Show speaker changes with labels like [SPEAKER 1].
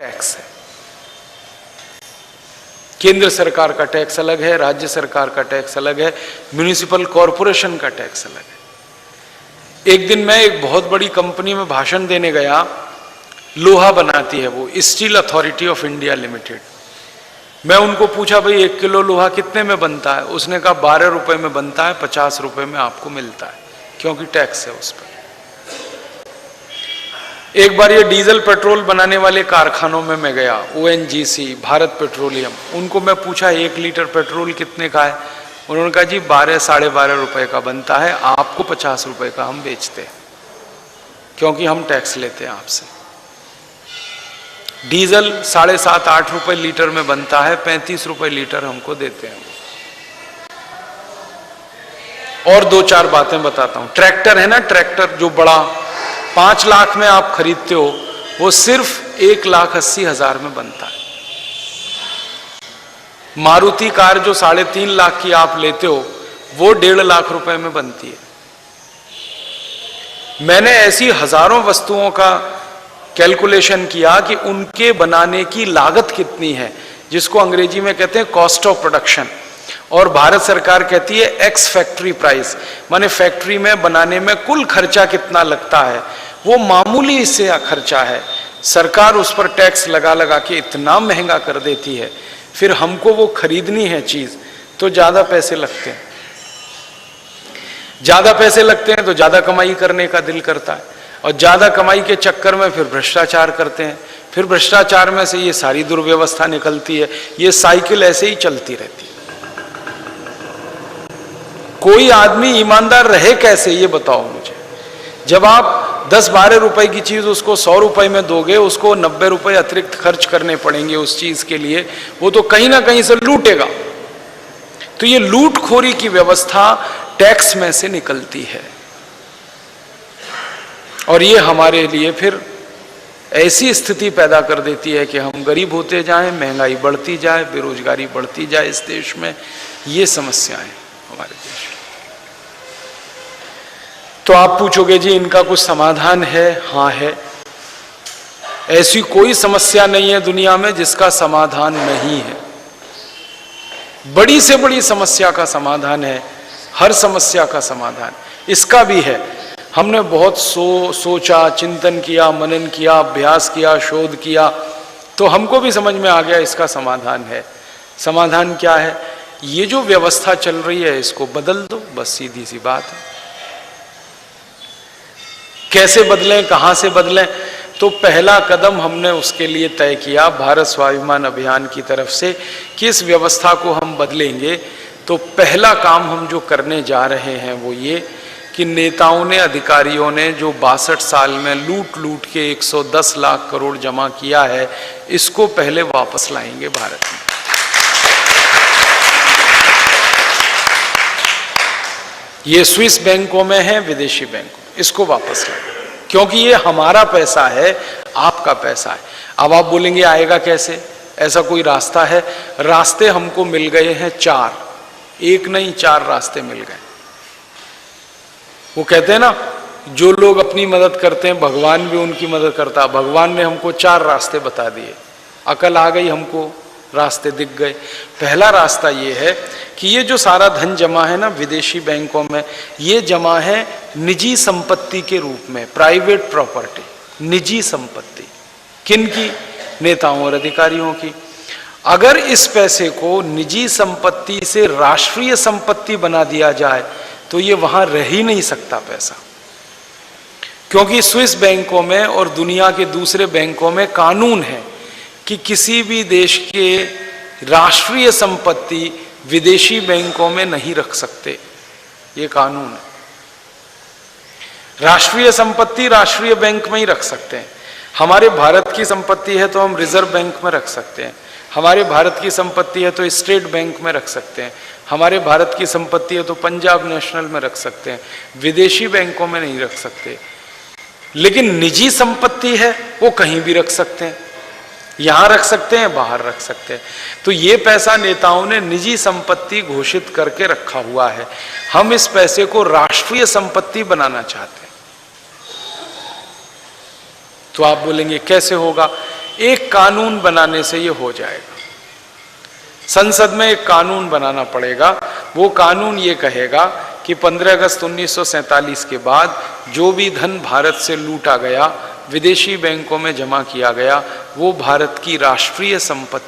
[SPEAKER 1] Tax है। केंद्र सरकार का टैक्स अलग है, राज्य सरकार का टैक्स अलग है, म्युनिसिपल कॉरपोरेशन का टैक्स अलग है। एक दिन मैं एक बहुत बड़ी कंपनी में भाषण देने गया, लोहा बनाती है वो, steel authority of India limited. मैं उनको पूछा, भाई 1 किलो लोहा कितने में बनता है? उसने कहा 12 रुपए में बनता है, 50 रुपए में आपको मिलता है, क्योंकि टैक्स है उस पर। एक बार ये डीजल पेट्रोल बनाने वाले कारखानों में मैं गया, ONGC, भारत पेट्रोलियम, उनको मैं पूछा 1 लीटर पेट्रोल कितने का है? उन्होंने कहा जी 12 साढ़े 12 रुपए का बनता है, आपको 50 रुपए का हम बेचते हैं, क्योंकि हम टैक्स लेते हैं आपसे। डीजल 7.5-8 रुपए लीटर में बनता है, 35 रुपए लीटर हमको देते हैं। और 2-4 बातें बताता हूं। ट्रैक्टर है ना, ट्रैक्टर जो बड़ा 5 लाख में आप खरीदते हो, वो सिर्फ 1,80,000 में बनता है। मारुति कार जो 3.5 लाख की आप लेते हो, वो 1.5 लाख रुपए में बनती है। मैंने ऐसी हजारों वस्तुओं का कैलकुलेशन किया कि उनके बनाने की लागत कितनी है, जिसको अंग्रेजी में कहते हैं कॉस्ट ऑफ प्रोडक्शन, और भारत सरकार कहती है एक्स फैक्ट्री प्राइस, माने फैक्ट्री में बनाने में कुल खर्चा कितना लगता है, वो मामूली से खर्चा है। सरकार उस पर टैक्स लगा लगा के इतना महंगा कर देती है, फिर हमको वो खरीदनी है चीज तो ज्यादा पैसे लगते हैं। ज्यादा पैसे लगते हैं तो ज्यादा कमाई करने का दिल करता है, और ज्यादा कमाई के चक्कर में फिर भ्रष्टाचार करते हैं, फिर भ्रष्टाचार में से ये सारी दुर्व्यवस्था निकलती है। ये साइकिल ऐसे ही चलती रहती है। कोई आदमी ईमानदार रहे कैसे, ये बताओ मुझे। जब आप 10-12 रुपए की चीज उसको 100 रुपए में दोगे, उसको 90 रुपए अतिरिक्त खर्च करने पड़ेंगे उस चीज के लिए, वो तो कहीं ना कहीं से लूटेगा। तो ये लूटखोरी की व्यवस्था टैक्स में से निकलती है, और ये हमारे लिए फिर ऐसी स्थिति पैदा कर देती है कि हम गरीब होते जाएं, महंगाई बढ़ती जाए, बेरोजगारी बढ़ती जाए इस देश में। ये समस्याएं हमारे देश में। तो आप पूछोगे जी इनका कुछ समाधान है? हाँ है। ऐसी कोई समस्या नहीं है दुनिया में जिसका समाधान नहीं है। बड़ी से बड़ी समस्या का समाधान है, हर समस्या का समाधान इसका भी है। हमने बहुत सोचा, चिंतन किया, मनन किया, अभ्यास किया, शोध किया, तो हमको भी समझ में आ गया इसका समाधान है। समाधान क्या है? ये जो व्यवस्था चल रही है इसको बदल दो, बस सीधी सी बात है। कैसे बदलें, कहां से बदलें? तो पहला कदम हमने उसके लिए तय किया भारत स्वाभिमान अभियान की तरफ से कि इस व्यवस्था को हम बदलेंगे। तो पहला काम हम जो करने जा रहे हैं वो ये कि नेताओं ने, अधिकारियों ने जो 62 साल में लूट लूट के 110 लाख करोड़ जमा किया है, इसको पहले वापस लाएंगे भारत में। ये स्विस बैंकों में है, विदेशी बैंकों, इसको वापस लाएंगे, क्योंकि ये हमारा पैसा है, आपका पैसा है। अब आप बोलेंगे आएगा कैसे? ऐसा कोई रास्ता है? रास्ते हमको मिल गए हैं 4, एक नहीं 4 रास्ते मिल गए। वो कहते हैं ना, जो लोग अपनी मदद करते हैं भगवान भी उनकी मदद करता है। भगवान ने हमको 4 रास्ते बता दिए, अकल आ गई हमको, रास्ते दिख गए। पहला रास्ता ये है कि ये जो सारा धन जमा है ना विदेशी बैंकों में, ये जमा है निजी संपत्ति के रूप में, प्राइवेट प्रॉपर्टी, निजी संपत्ति। किन की? नेताओं और अधिकारियों की। अगर इस पैसे को निजी संपत्ति से राष्ट्रीय संपत्ति बना दिया जाए तो ये वहां रह ही नहीं सकता पैसा, क्योंकि स्विस बैंकों में और दुनिया के दूसरे बैंकों में कानून है कि किसी भी देश के राष्ट्रीय संपत्ति विदेशी बैंकों में नहीं रख सकते। ये कानून है। राष्ट्रीय संपत्ति राष्ट्रीय बैंक में ही रख सकते हैं। हमारे भारत की संपत्ति है तो हम रिजर्व बैंक में रख सकते हैं, हमारे भारत की संपत्ति है तो स्टेट बैंक में रख सकते हैं, हमारे भारत की संपत्ति है तो पंजाब नेशनल में रख सकते हैं, विदेशी बैंकों में नहीं रख सकते। लेकिन निजी संपत्ति है वो कहीं भी रख सकते हैं, यहां रख सकते हैं, बाहर रख सकते हैं। तो ये पैसा नेताओं ने निजी संपत्ति घोषित करके रखा हुआ है। हम इस पैसे को राष्ट्रीय संपत्ति बनाना चाहते हैं। तो आप बोलेंगे कैसे होगा? एक कानून बनाने से ये हो जाएगा। संसद में एक कानून बनाना पड़ेगा। वो कानून ये कहेगा कि 15 अगस्त 1947 के बाद जो भी धन भारत से लूटा गया, विदेशी बैंकों में जमा किया गया, वो भारत की राष्ट्रीय संपत्ति